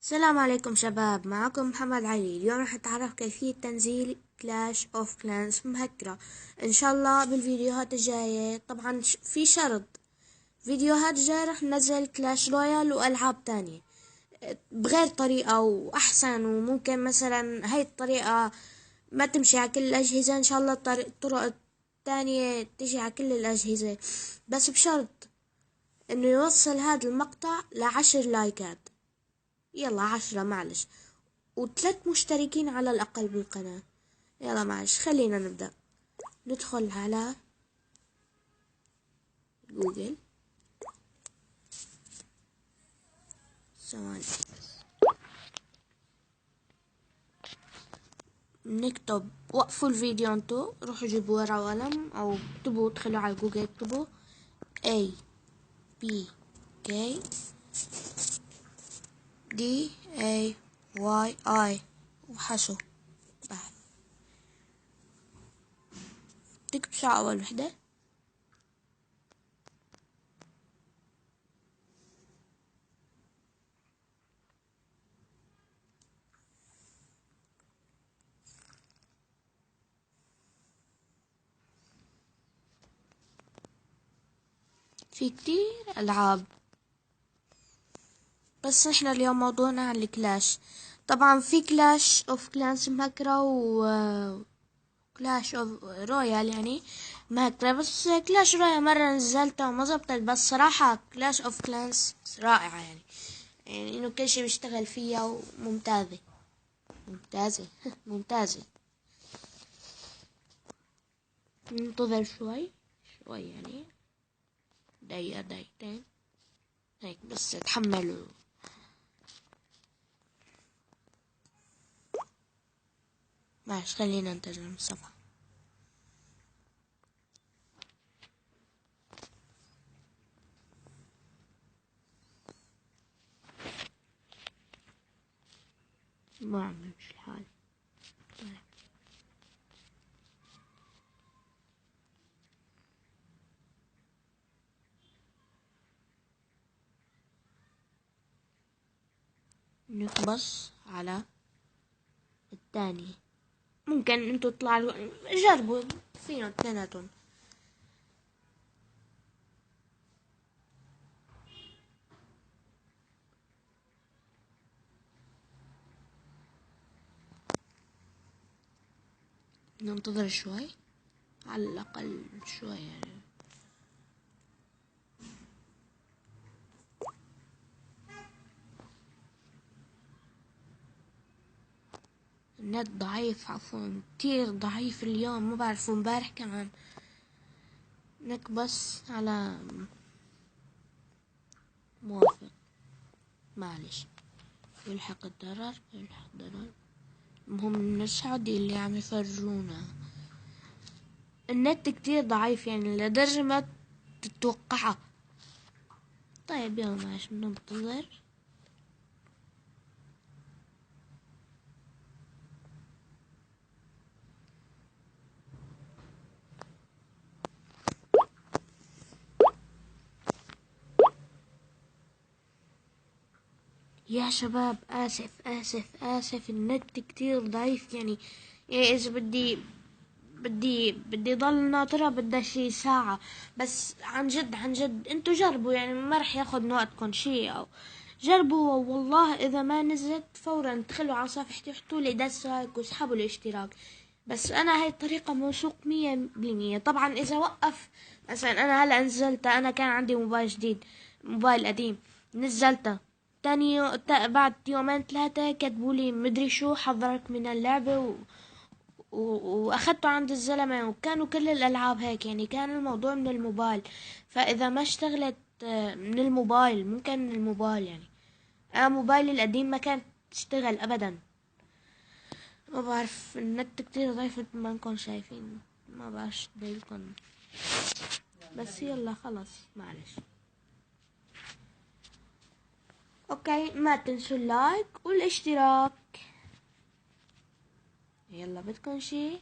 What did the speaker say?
السلام عليكم شباب، معكم محمد علي. اليوم راح نتعرف كيفية تنزيل كلاش اوف كلانس مهكرة ان شاء الله بالفيديوهات الجاية. طبعا في شرط، فيديوهات جاية راح ننزل كلاش رويال والعاب تانية بغير طريقة واحسن، وممكن مثلا هاي الطريقة ما تمشي على كل الاجهزة. ان شاء الله الطرق التانية تجي على كل الاجهزة، بس بشرط انه يوصل هذا المقطع ل10 لايكات. يلا 10 معلش، و3 مشتركين على الأقل بالقناة. يلا معلش خلينا نبدأ. ندخل على جوجل، ثواني نكتب، وقفوا الفيديو انتو، روحوا جيبوا ورقة وقلم او اكتبوا، ادخلوا على جوجل اكتبوا APKDAYI وحشو بحث. تكتب شو أول وحدة؟ في كتير ألعاب، بس احنا اليوم موضوعنا عن الكلاش. طبعا في كلاش اوف كلانس مهكرة و كلاش اوف رويال يعني مهكرة، بس كلاش رويال مرة نزلتها وما زبطت، بس صراحة كلاش اوف كلانس رائعة يعني انه كل شي بيشتغل فيها وممتازة ممتازة ممتازة. ننتظر شوي يعني دقيقة دقيقتين هيك بس تحملوا. ماشي خلينا نترجم الصفحة. ما عملش الحال. نقبص على الثاني، ممكن انتو تطلعوا جربوا فينا اثنيناتهم. ننتظر شوي، على الأقل شوي يعني. النت ضعيف، عفوا كتير ضعيف اليوم، ما بعرف امبارح كمان. نكبس على موافق، معلش. يلحق الضرر. المهم من السعودية اللي عم يفرجونا. النت كتير ضعيف يعني لدرجة ما تتوقعها. طيب يلا معلش ننتظر. يا شباب آسف النت كتير ضعيف يعني إذا بدي ضل ناطرة بدها شي ساعة. بس عن جد انتو جربوا يعني، ما رح ياخد وقتكم شي، او جربوا والله. اذا ما نزلت فورا ادخلوا على صفحتي وحطوا لي ديسلايك واسحبوا الاشتراك. بس انا هاي الطريقة موثوق 100%. طبعا اذا وقف مثلا، انا هلا نزلتها، انا كان عندي موبايل جديد، موبايل قديم، نزلتها بعد يومين 3 كتبولي مدري شو حذرك من اللعبة واخدته عند الزلمة، وكانوا كل الالعاب هيك يعني. كان الموضوع من الموبايل، فاذا ما اشتغلت من الموبايل، ممكن من الموبايل يعني. انا موبايلي القديم ما كانت تشتغل ابدا. ما بعرف النت كتير ضعيف مثل ما انكم شايفين، ما بعرف دايلكم، بس يلا خلص معلش. اوكي، ما تنسوا اللايك والاشتراك. يلا بدكم شي؟